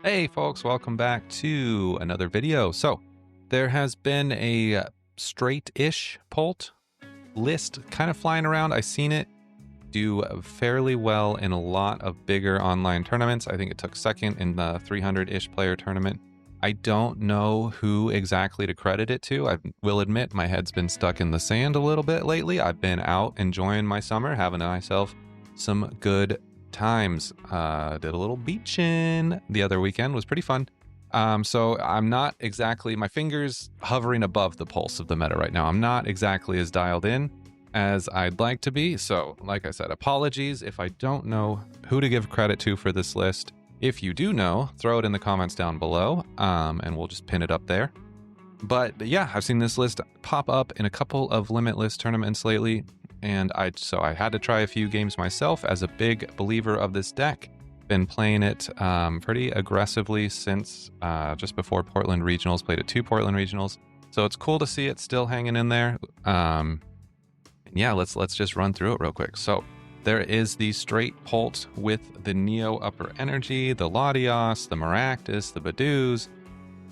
Hey folks, welcome back to another video. So there has been a straight-ish Pult list kind of flying around. I've seen it do fairly well in a lot of bigger online tournaments. I think it took second in the 300-ish player tournament. I don't know who exactly to credit it to. I will admit my head's been stuck in the sand a little bit lately. I've been out enjoying my summer, having myself some good times. Did a little beaching the other weekend, was pretty fun. So I'm not exactly, my fingers hovering above the pulse of the meta right now. I'm not exactly as dialed in as I'd like to be. So like I said, apologies if I don't know who to give credit to for this list. If you do know, throw it in the comments down below, and we'll just pin it up there. But yeah, I've seen this list pop up in a couple of Limitless tournaments lately, and so I had to try a few games myself as a big believer of this deck. Been playing it pretty aggressively since just before Portland Regionals, played at 2 Portland Regionals. So it's cool to see it still hanging in there. Yeah, let's just run through it real quick. So there is the straight Pult with the Neo Upper Energy, the Latios, the Maractus, the Badoos,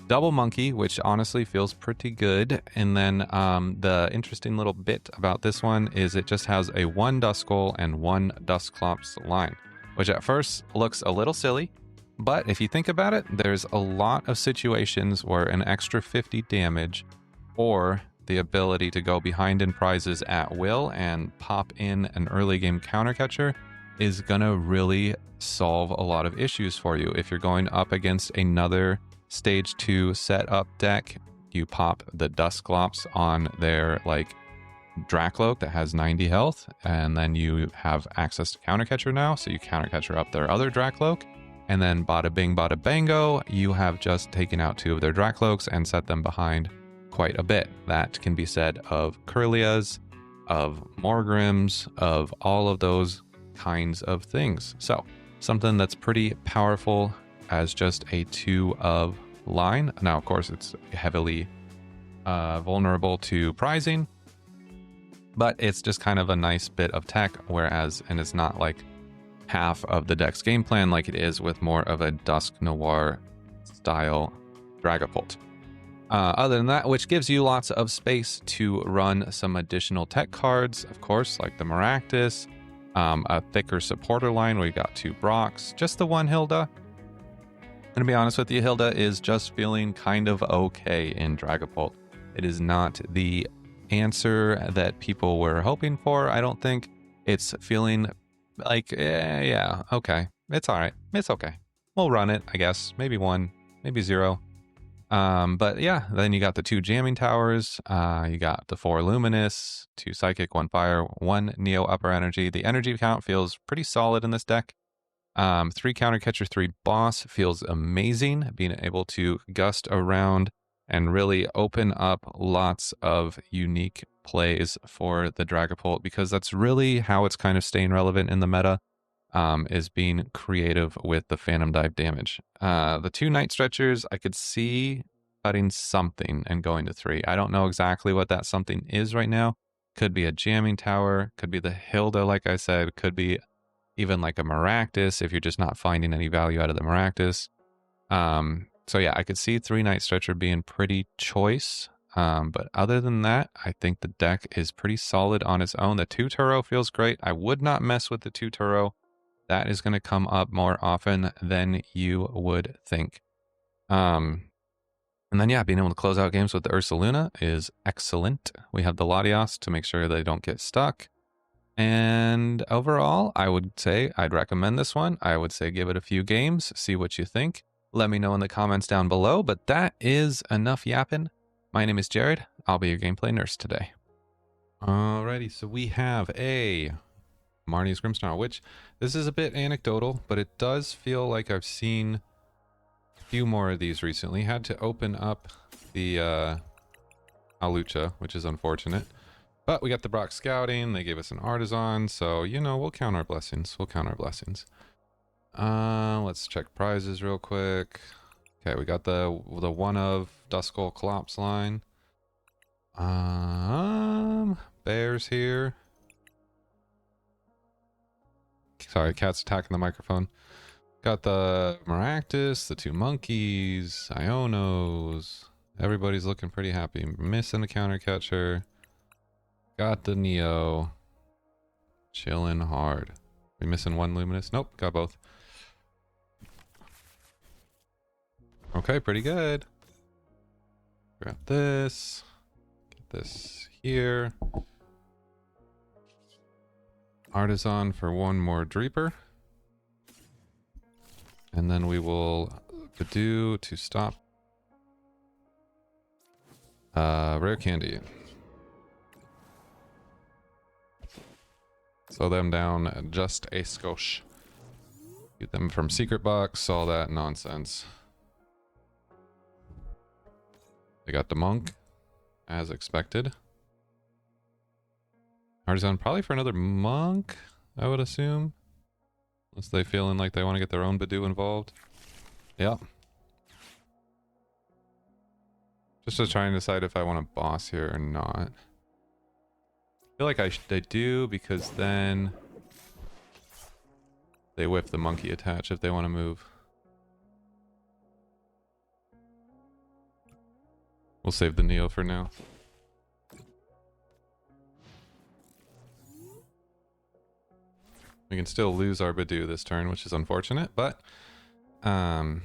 Double Monkey, which honestly feels pretty good. And then the interesting little bit about this one is it just has a 1 Duskull and 1 Dusclops line, which at first looks a little silly. But if you think about it, there's a lot of situations where an extra 50 damage or the ability to go behind in prizes at will and pop in an early game counter catcher is gonna really solve a lot of issues for you. If you're going up against another stage 2 setup deck, you pop the Dusclops on their like Dracloak that has 90 health, and then you have access to counter catcher now, so you counter catcher up their other Dracloak, and then bada bing bada bango, you have just taken out 2 of their Dracloaks and set them behind quite a bit. That can be said of Curlias, of Morgrims, of all of those kinds of things. So something that's pretty powerful as just a 2 of line. Now, of course, it's heavily vulnerable to prizing, but it's just kind of a nice bit of tech, and it's not like half of the deck's game plan like it is with more of a Dusk Noir style Dragapult. Other than that, which gives you lots of space to run some additional tech cards, of course, like the Maractus, a thicker supporter line where you got 2 Brocks, just the 1 Hilda. And to be honest with you, Hilda is just feeling kind of okay in Dragapult. It is not the answer that people were hoping for, I don't think. It's feeling like, yeah, okay. It's all right. It's okay. We'll run it, I guess. Maybe 1, maybe 0. But yeah, then you got the 2 Jamming Towers, you got the 4 Luminous, 2 Psychic, 1 Fire, 1 Neo Upper Energy. The energy count feels pretty solid in this deck. 3 Counter Catcher, 3 Boss feels amazing. Being able to gust around and really open up lots of unique plays for the Dragapult, because that's really how it's kind of staying relevant in the meta. Is being creative with the Phantom Dive damage. The 2 Night Stretchers, I could see cutting something and going to 3. I don't know exactly what that something is right now. Could be a Jamming Tower, could be the Hilda, like I said, could be even like a Maractus if you're just not finding any value out of the Maractus. So yeah, I could see 3 Night Stretcher being pretty choice. But other than that, I think the deck is pretty solid on its own. The 2 Turo feels great. I would not mess with the 2 Turo. That is going to come up more often than you would think. And then, yeah, being able to close out games with the Ursaluna is excellent. We have the Latios to make sure they don't get stuck. And overall, I would say I'd recommend this one. I would say give it a few games, see what you think. Let me know in the comments down below. But that is enough yapping. My name is Jared. I'll be your gameplay nurse today. Alrighty, so we have a Marnie's Grimmsnarl, which this is a bit anecdotal, but it does feel like I've seen a few more of these recently. Had to open up the Alucha, which is unfortunate. But we got the Brock Scouting. They gave us an Artisan, so, you know, we'll count our blessings. We'll count our blessings. Let's check prizes real quick. Okay, we got the 1 of Duskull Clops line. Bears here. Sorry, cat's attacking the microphone. Got the Maractus, the two monkeys, Ionos. Everybody's looking pretty happy. Missing a counter catcher. Got the Neo. Chilling hard. We missing one Luminous? Nope, got both. Okay, pretty good. Grab this. Get this here. Artisan for one more Dreeper. And then we will do to stop. Rare candy. Slow them down just a skosh. Get them from secret box, all that nonsense. They got the monk, as expected. Artisan probably for another monk, I would assume. Unless they feeling like they want to get their own Badoo involved. Yeah. Just to try and decide if I want a boss here or not. I feel like they do, because then they whip the monkey attach if they want to move. We'll save the Neo for now. We can still lose our Badoo this turn, which is unfortunate, but then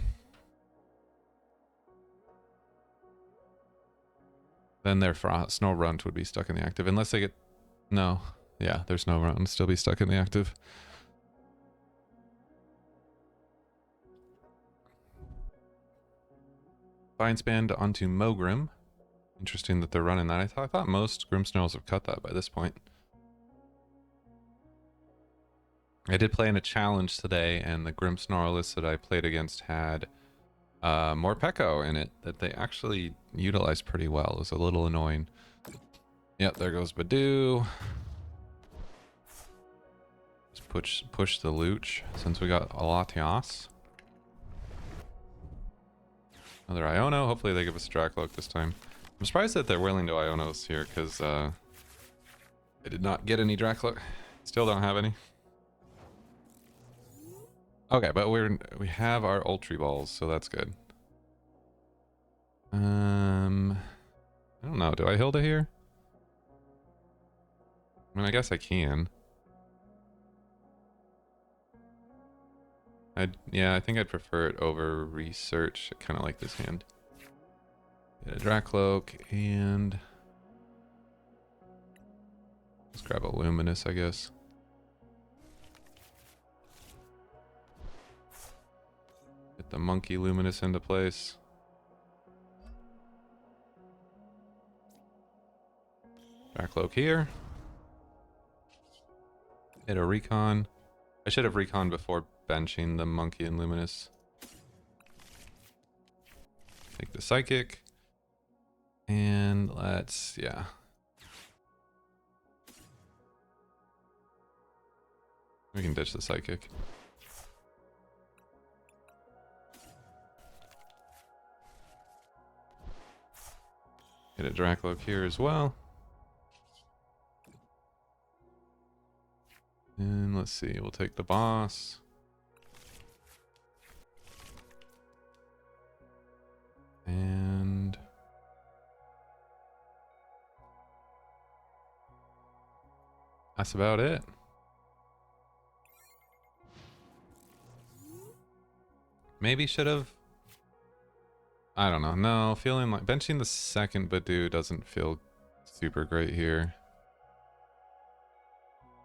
their Snow Runt would be stuck in the active unless they get no. Yeah, there's no Runt, still be stuck in the active. Fine Spand onto Mogrim. Interesting that they're running that. I thought most Grimmsnarls have cut that by this point. I did play in a challenge today, and the Grimmsnarl list that I played against had more Pekko in it that they actually utilized pretty well. It was a little annoying. Yep, there goes Badoo. Just push the Looch since we got Alatias. Another Iono. Hopefully they give us a Dracloak this time. I'm surprised that they're willing to Ionos here, because I did not get any Dracloak. Still don't have any. Okay, but we have our Ultra Balls, so that's good. I don't know. Do I Hilda here? I mean, I guess I can. Yeah, I think I'd prefer it over Research. I kind of like this hand. Get a Dracloak and let's grab a Luminous, I guess. Get the Monkey Luminous into place. Dracloak here. Hit a Recon. I should have Recon before benching the Monkey and Luminous. Take the Psychic. And let's, yeah. We can ditch the Psychic. Get a Dracloak here as well. And let's see, we'll take the boss. And that's about it. Maybe should have. I don't know. No, feeling like benching the second Badoo doesn't feel super great here.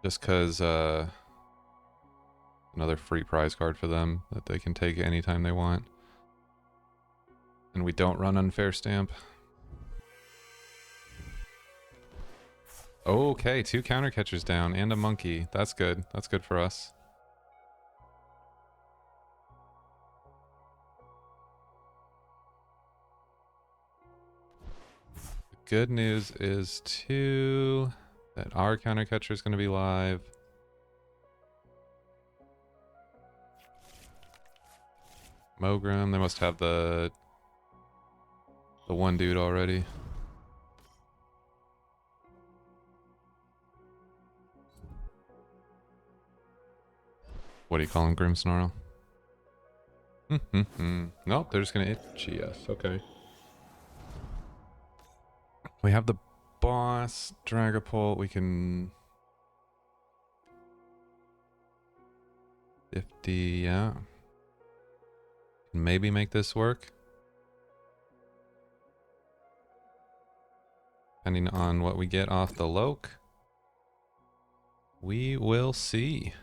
Just because another free prize card for them that they can take anytime they want. And we don't run Unfair Stamp. Okay, 2 counter catchers down and a monkey. That's good. That's good for us. The good news is too that our counter catcher is going to be live. Mogrim, they must have the one dude already. What do you call him, Grimmsnarl? Nope, they're just gonna itchy us. Okay. We have the boss, Dragapult. We can 50, yeah. Maybe make this work. Depending on what we get off the Loke. We will see.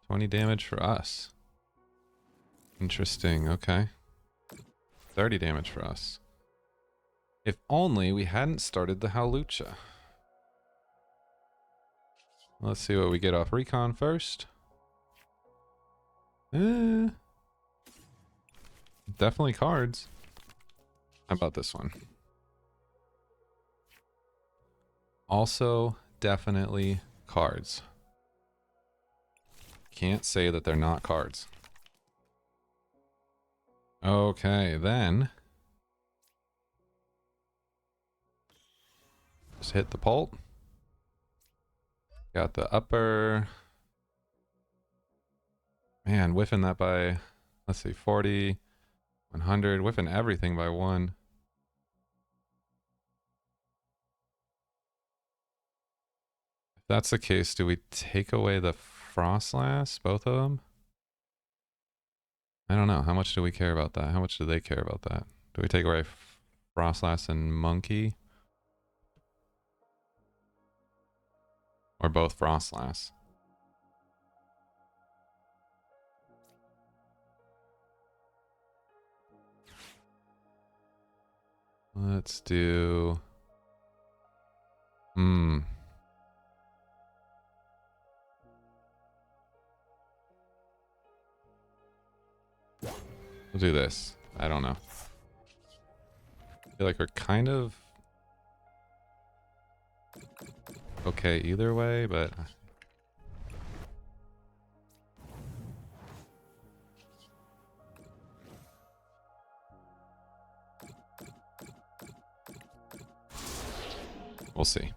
20 damage for us. Interesting, okay. 30 damage for us. If only we hadn't started the Hawlucha. Let's see what we get off Recon first. Definitely cards. How about this one? Also, definitely cards. Can't say that they're not cards. Okay, then. Just hit the Pult. Got the upper. Man, whiffing that by, let's see, 40, 100. Whiffing everything by 1. If that's the case, do we take away the Frostlass, both of them? I don't know. How much do we care about that? How much do they care about that? Do we take away Frostlass and Monkey? Or both Frostlass? Let's do... We'll do this. I don't know. I feel like we're kind of okay either way, but we'll see.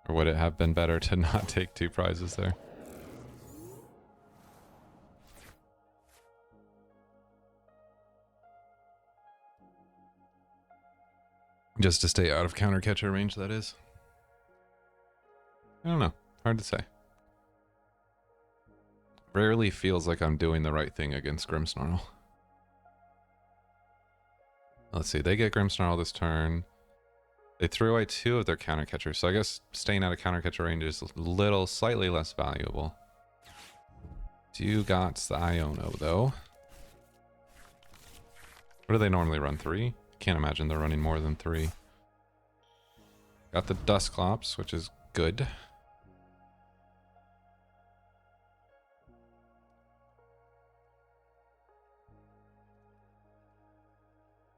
Or would it have been better to not take 2 prizes there? Just to stay out of counter catcher range, that is. I don't know. Hard to say. Rarely feels like I'm doing the right thing against Grimmsnarl. Let's see. They get Grimmsnarl this turn. They threw away 2 of their counter catchers, so I guess staying out of counter catcher range is slightly less valuable. Do got the Iono though. What do they normally run? 3? Can't imagine they're running more than 3. Got the Dusclops, which is good.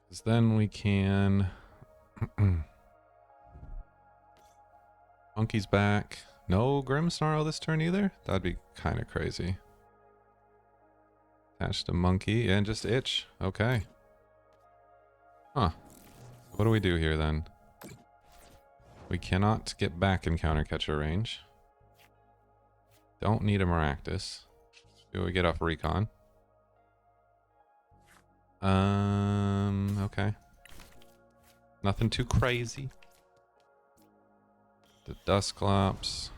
Because then we can... Monkey's back. No Grimmsnarl this turn either? That'd be kind of crazy. Attach to Monkey and just itch. Okay. Huh. What do we do here then? We cannot get back in counter catcher range. Don't need a Maractus. Do we get off Recon? Okay. Nothing too crazy. The Dusclops.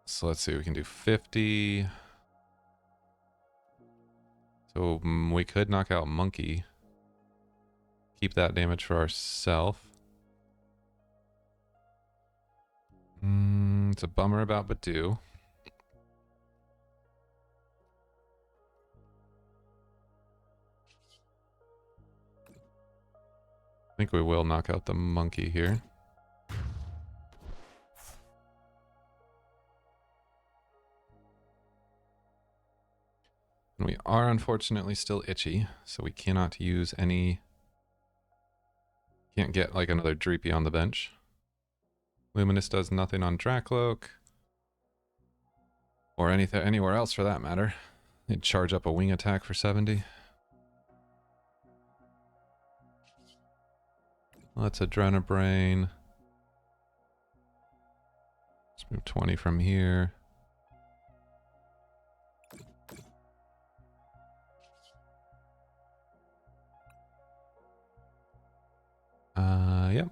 So let's see, we can do 50. So we could knock out Monkey. Keep that damage for ourselves. It's a bummer about Badu. I think we will knock out the Monkey here. And we are unfortunately still itchy, so we cannot use any... Can't get like another Dreepy on the bench. Luminous does nothing on Dracloak. Or anything anywhere else for that matter. They'd charge up a wing attack for 70. Let's Adrenabrain. Let's move 20 from here. Yep.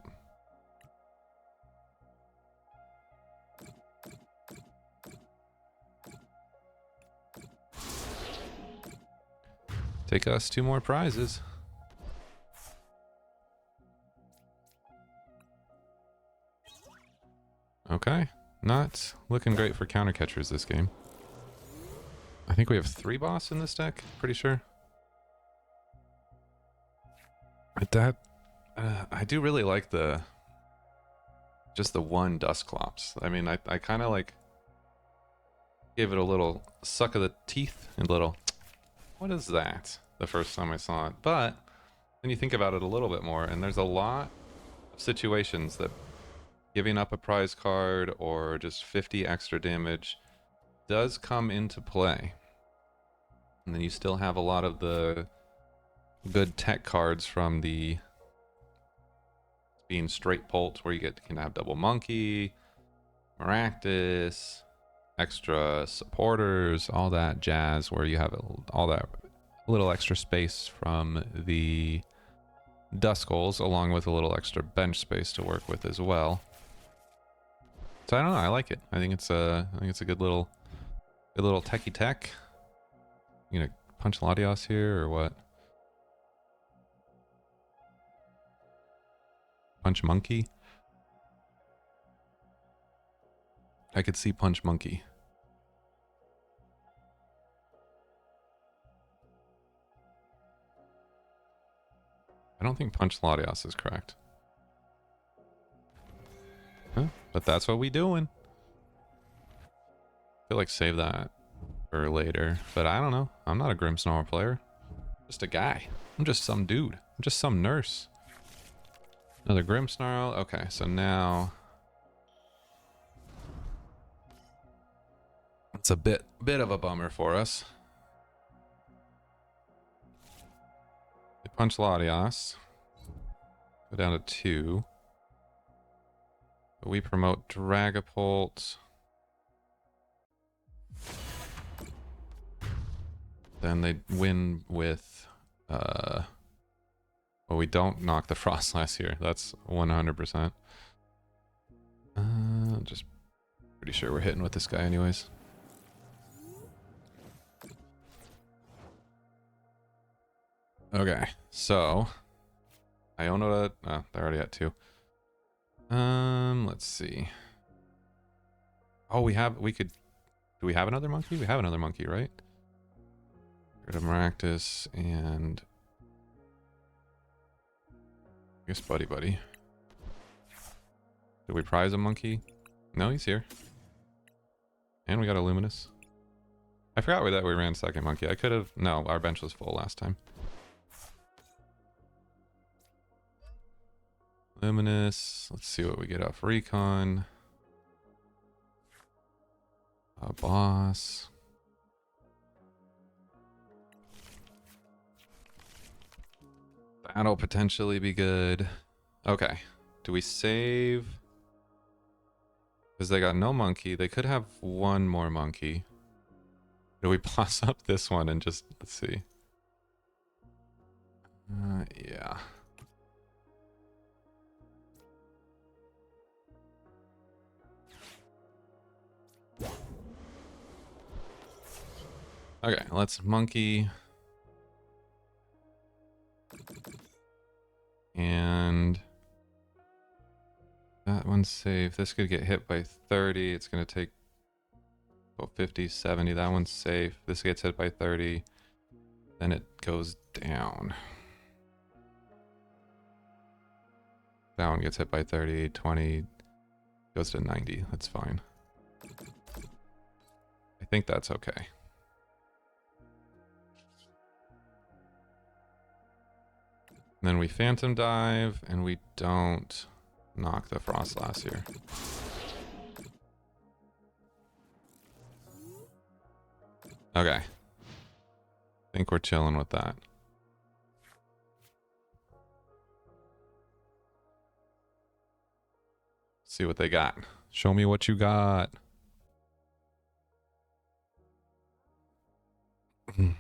Take us 2 more prizes. Okay. Not looking great for counter catchers this game. I think we have 3 boss in this deck, pretty sure. That I do really like just the one Dusclops. I mean, I kind of like gave it a little suck of the teeth and little, what is that? The first time I saw it. But then you think about it a little bit more, and there's a lot of situations that giving up a prize card or just 50 extra damage does come into play. And then you still have a lot of the good tech cards from the being straight Pult, where you can have double monkey, Maractus, extra supporters, all that jazz, where you have all that little extra space from the Duskulls, along with a little extra bench space to work with as well. So I don't know, I like it. I think it's a good little techie tech. You gonna punch Latios here or what? Punch Monkey? I could see Punch Monkey. I don't think Punch Latios is correct. Huh? But that's what we doing. I feel like save that for later. But I don't know. I'm not a Grimmsnarl player. I'm just a guy. I'm just some dude. I'm just some nurse. Another Grimmsnarl. Okay, so now it's a bit of a bummer for us. They punch Latios. Go down to 2. We promote Dragapult. Then they win with well, we don't knock the Frostlass here. That's 100%. Just pretty sure we're hitting with this guy anyways. Okay, so Iona, oh, they're already at 2. Let's see. Oh, do we have another monkey? We have another monkey, right? Get rid of Maractus and I guess Buddy. Did we prize a monkey? No, he's here. And we got a Luminous. I forgot that we ran second monkey. I could have... No, our bench was full last time. Luminous. Let's see what we get off Recon. A boss. That'll potentially be good. Okay. Do we save? Because they got no monkey. They could have one more monkey. Do we pass up this one and just... Let's see. Yeah. Okay, let's monkey. And that one's safe. This could get hit by 30. It's going to take about 50, 70. That one's safe. This gets hit by 30. Then it goes down. That one gets hit by 30, 20, goes to 90. That's fine. I think that's okay. Then we Phantom Dive, and we don't knock the Frostlass here. Okay. I think we're chilling with that. See what they got. Show me what you got. Because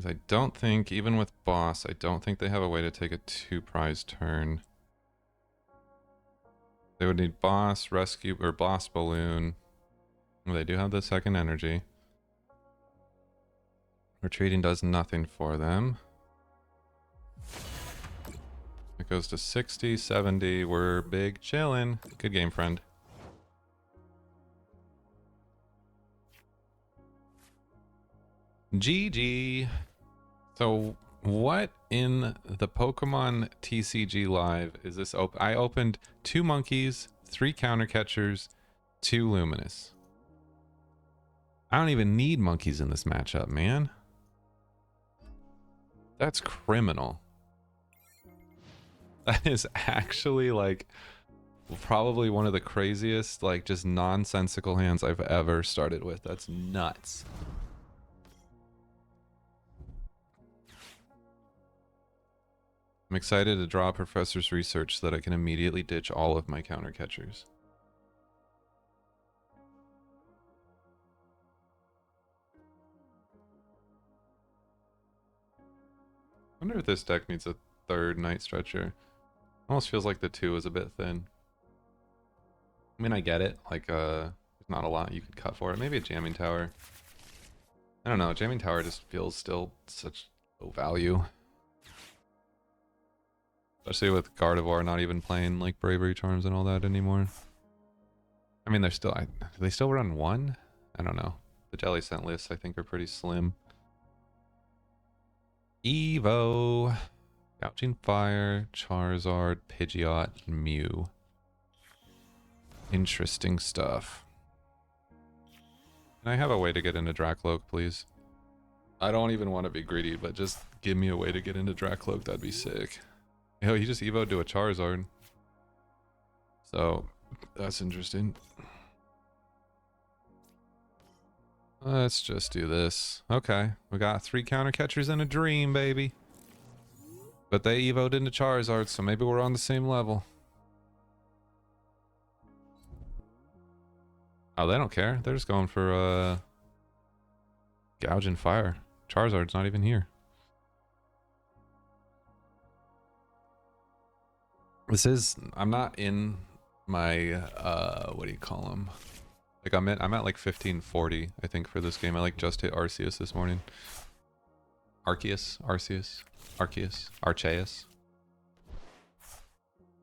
I don't think, even with boss, I don't think they have a way to take a 2 prize turn. They would need boss, rescue, or boss balloon. Well, they do have the second energy. Retreating does nothing for them. It goes to 60, 70. We're big chillin'. Good game, friend. GG. So what in the Pokemon TCG Live is this? I opened 2 monkeys, 3 counter catchers, 2 luminous. I don't even need monkeys in this matchup, man. That's criminal. That is actually like probably one of the craziest, like just nonsensical hands I've ever started with. That's nuts. I'm excited to draw Professor's Research so that I can immediately ditch all of my counter catchers. I wonder if this deck needs a 3rd Night Stretcher. Almost feels like the 2 is a bit thin. I mean, I get it. Like, there's not a lot you could cut for it. Maybe a Jamming Tower. I don't know. Jamming Tower just feels still such low value. Especially with Gardevoir not even playing like Bravery Charms and all that anymore. I mean, they're still... do they still run 1? I don't know. The Jelly Scent lists, I think, are pretty slim. Evo. Gouging Fire, Charizard, Pidgeot, Mew. Interesting stuff. Can I have a way to get into Dracloak, please? I don't even want to be greedy, but just give me a way to get into Dracloak. That'd be sick. Yo, he just evoed to a Charizard. So, that's interesting. Let's just do this. Okay, we got 3 counter catchers and a dream, baby. But they evoed into Charizard, so maybe we're on the same level. Oh, they don't care. They're just going for Gouging Fire. Charizard's not even here. I'm not in my what do you call them? Like I'm at like 1540, I think, for this game. I like just hit Arceus this morning. Arceus.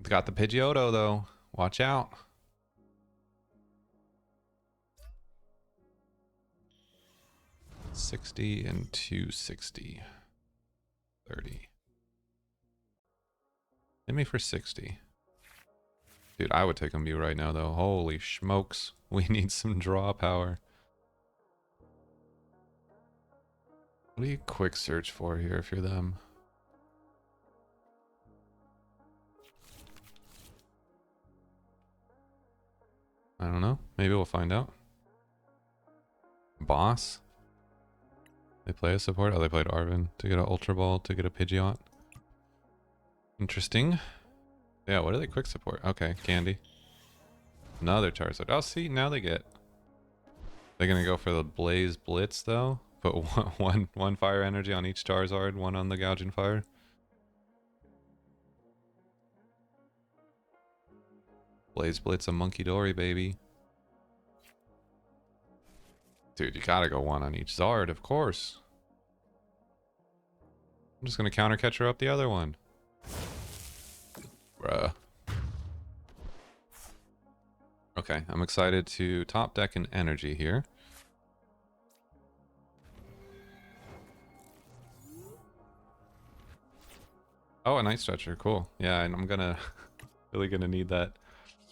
Got the Pidgeotto though. Watch out. $60 and $260. 30. Hit me for 60. Dude, I would take a Mew right now though. Holy smokes. We need some draw power. What do you quick search for here if you're them? I don't know. Maybe we'll find out. Boss? They play a support? Oh, they played Arven to get an Ultra Ball, to get a Pidgeot. Interesting. Yeah, what do they quick support? Okay, Candy. Another Charizard. Oh, see, now they get... They're gonna go for the Blaze Blitz, though? Put one fire energy on each Charizard, 1 on the Gouging Fire. Blaze Blitz a Monkey Dory, baby. Dude, you gotta go 1 on each Zard, of course. I'm just gonna counter catch her up the other one. Bruh. Okay, I'm excited to top deck an energy here. Oh, a Night Stretcher, cool. Yeah, and I'm gonna really gonna need that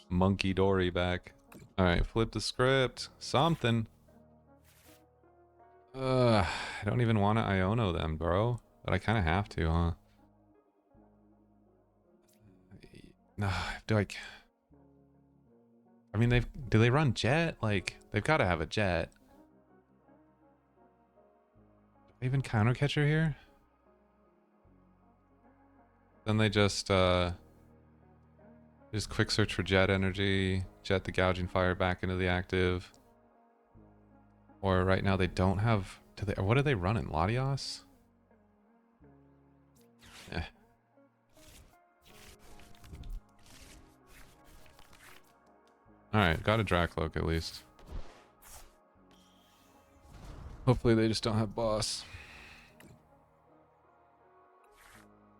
Monkey Dory back. Alright, flip the script. Something. I don't even want to Iono them, bro. But I kind of have to, huh? No, do I mean, do they run Jet? Like, they've got to have a Jet. Even counter catcher here? Then they just quick search for jet energy, jet the gouging fire back into the active. Or right now they don't have. What are they running? Latios? Eh. Alright, got a Dracloak at least. Hopefully they just don't have boss.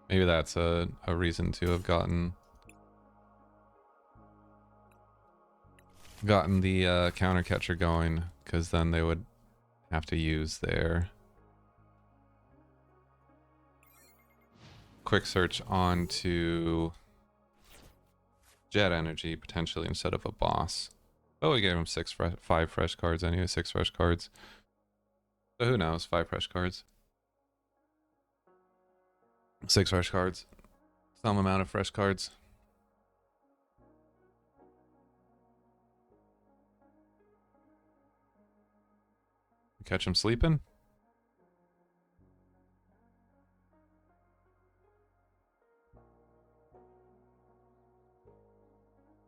Maybe that's a reason to have gotten the counter catcher going, because then they would have to use their quick search onto jet energy potentially instead of a boss. Oh, we gave him 5 fresh cards anyway, 6 fresh cards. So who knows? 5 fresh cards. 6 fresh cards. Some amount of fresh cards. Catch him sleeping?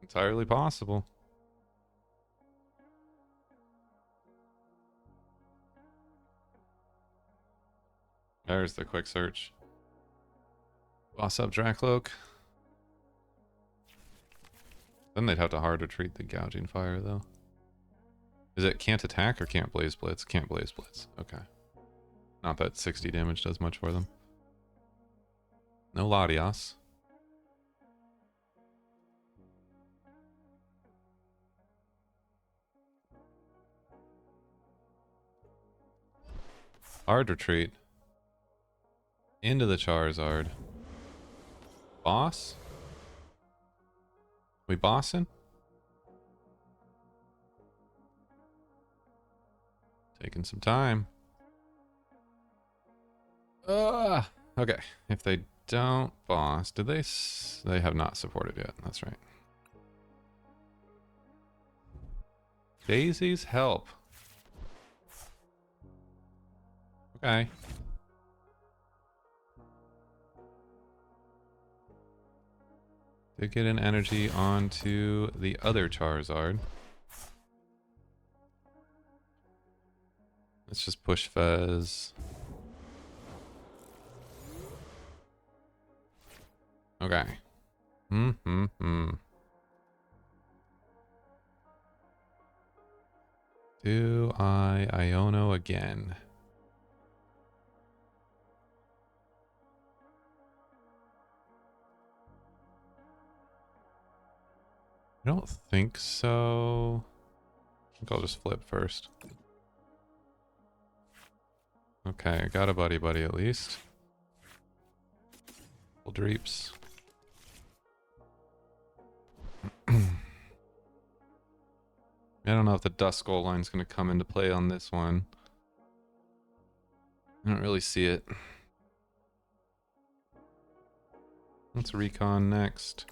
Entirely possible. There's the quick search. Boss up Dracloak. Then they'd have to hard retreat the gouging fire though. Is it can't attack or can't blaze blitz? Can't blaze blitz. Okay. Not that 60 damage does much for them. No Latios. Hard retreat. Into the Charizard. Boss? We bossing? Taking some time. Okay. If they don't boss, did they? They have not supported yet. That's right. Daisy's help. Okay. To get an energy onto the other Charizard. Let's just push Fez. Okay. Do I Iono again? I don't think so. I think I'll just flip first. Okay, I got a buddy at least. Full Dreeps. I don't know if the Dust Skull line's going to come into play on this one. I don't really see it. Let's recon next.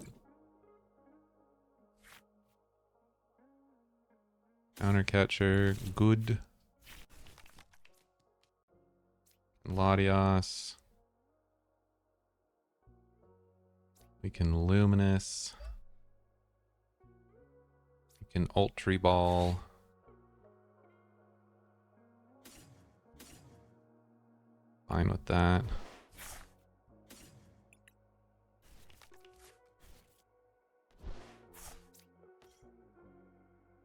Counter catcher, good. Latios. We can Luminous. We can Ultra Ball. Fine with that.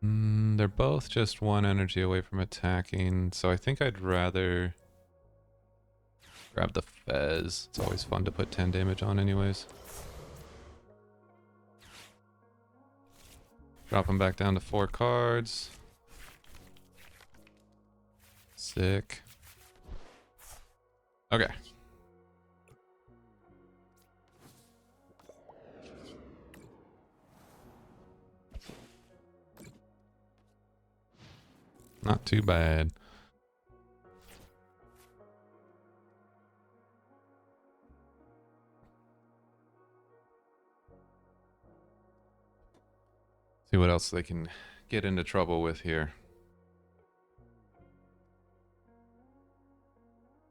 They're both just 1 energy away from attacking, so I think I'd rather grab the Fez. It's always fun to put 10 damage on anyways. Drop him back down to 4 cards. Sick. Okay. Not too bad. See what else they can get into trouble with here.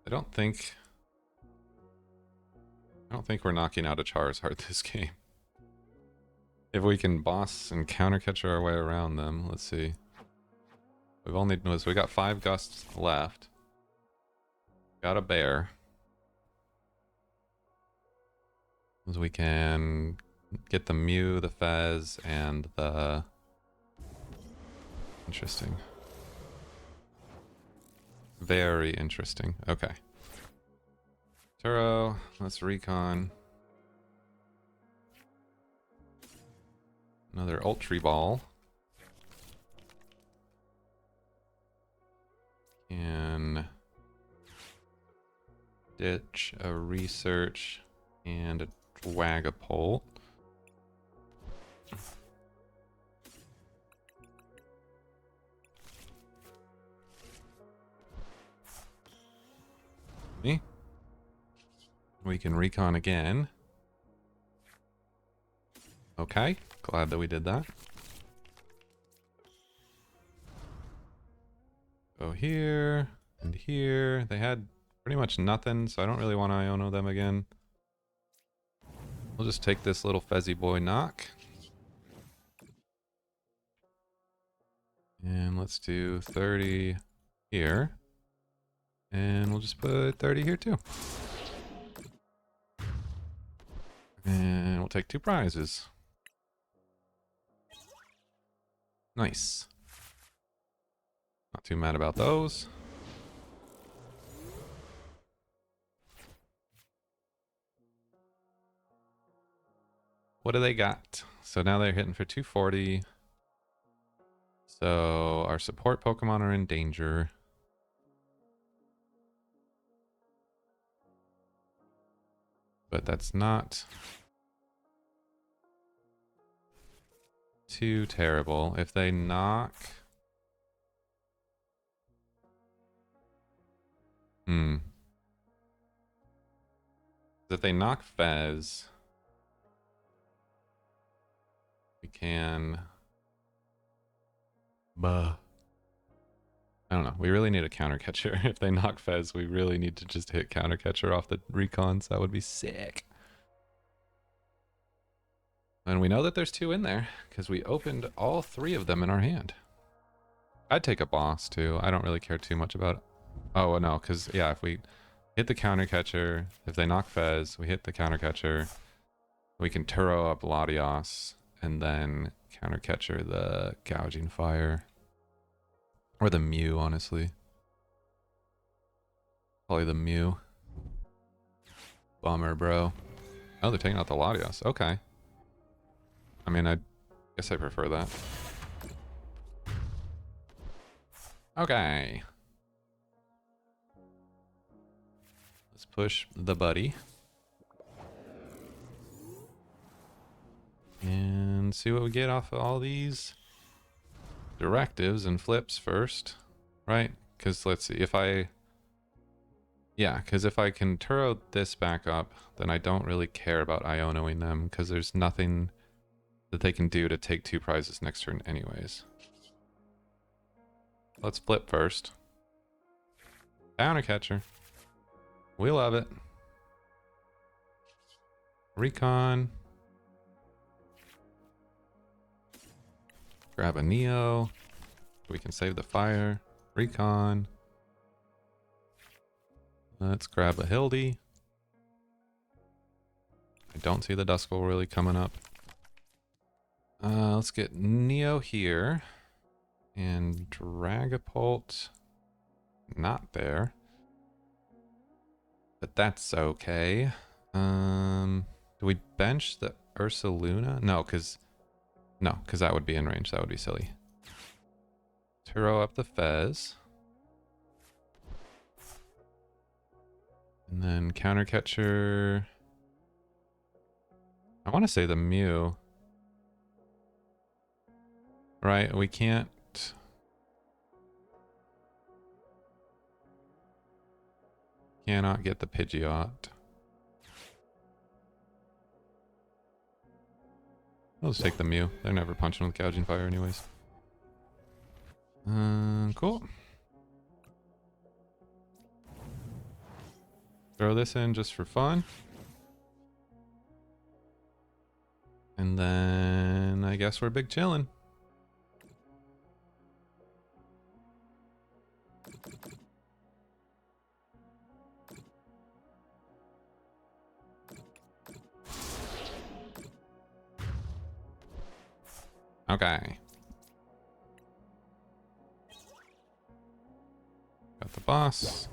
I don't think I don't think we're knocking out a Charizard this game. If we can boss and counter catcher our way around them, let's see. We got 5 gusts left. Got a bear. So we can get the Mew, the Fez, and the... Interesting. Very interesting. Okay. Turo, let's recon. Another Ultra Ball. And ditch a research and a Dragapult. We can recon again. Okay, glad that we did that. Go here and here. They had pretty much nothing, so I don't really want to Iono them again. We'll just take this little Fezzy boy knock. And let's do 30 here. And we'll just put 30 here too. And we'll take 2 prizes. Nice. Not too mad about those. What do they got? So now they're hitting for 240. So our support Pokemon are in danger. But that's not too terrible. If they knock... If they knock Fez, we can... I don't know. We really need a counter catcher. If they knock Fez, we really need to just hit counter catcher off the recons. That would be sick. And we know that there's 2 in there because we opened all 3 of them in our hand. I'd take a boss too. I don't really care too much about it. Oh no, because yeah, if we hit the counter catcher, if they knock Fez, we hit the counter catcher. We can Turo up Latios and then counter catcher the Gouging Fire. Or the Mew, honestly. Probably the Mew. Bummer, bro. Oh, they're taking out the Latios. Okay. I mean, I guess I prefer that. Okay. Let's push the buddy. And see what we get off of all these directives and flips first. Right? Because let's see, if I... Yeah, because if I can Turo this back up, then I don't really care about Ionoing them, because there's nothing that they can do to take 2 prizes next turn anyways. Let's flip first. Counter catcher. We love it. Recon. Grab a Neo. We can save the fire. Recon. Let's grab a Hildy. I don't see the Duskull really coming up. Let's get Neo here. And Dragapult. Not there. But that's okay. Do we bench the Ursaluna? No, because that would be in range. That would be silly. Turo up the Fez. And then counter catcher. I want to say the Mew. Right, we can't. Cannot get the Pidgeot. I'll just take the Mew. They're never punching with Gouging Fire anyways. Cool. Throw this in just for fun. And then I guess we're big chillin'. Okay. Got the boss.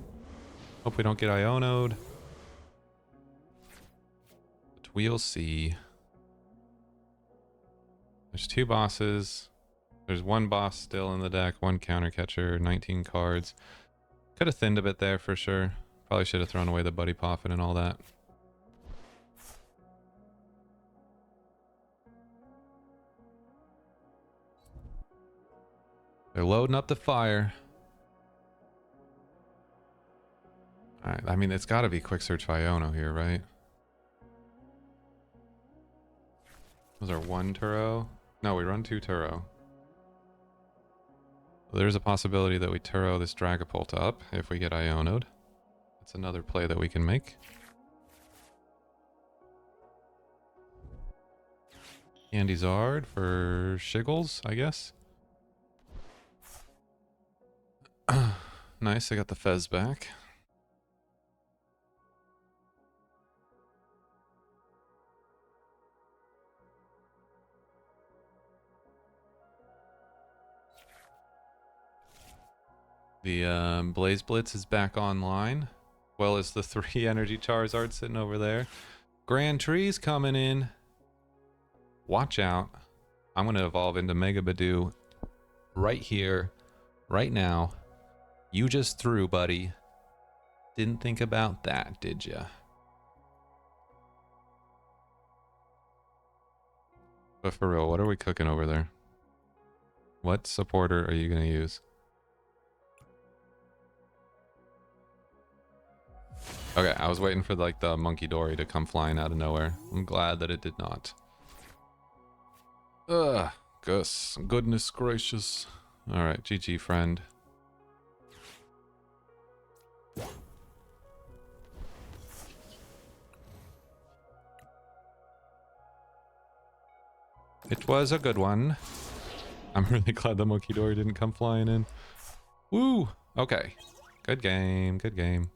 Hope we don't get Iono'd. But we'll see. There's 2 bosses. There's 1 boss still in the deck, 1 counter catcher, 19 cards. Could have thinned a bit there for sure. Probably should have thrown away the Buddy Poffin and all that. They're loading up the fire. Alright, I mean, it's got to be Quick Search Iono here, right? Those are 1 Turo. No, we run 2 Turo. There's a possibility that we Turo this Dragapult up if we get Iono'd. That's another play that we can make. Pilezard for Shiggles, I guess. Nice, I got the Fez back. The Blaze Blitz is back online, well as the 3 energy Charizard sitting over there. Grand Tree's coming in. Watch out. I'm going to evolve into Mega Badoo right here, right now. You just threw, buddy. Didn't think about that, did ya? But for real, what are we cooking over there? What supporter are you going to use? Okay, I was waiting for like the Monkey Dory to come flying out of nowhere. I'm glad that it did not. Ugh, Gus, goodness gracious. Alright, GG friend. It was a good one. I'm really glad the Monkey Dory didn't come flying in. Woo! Okay. Good game, good game.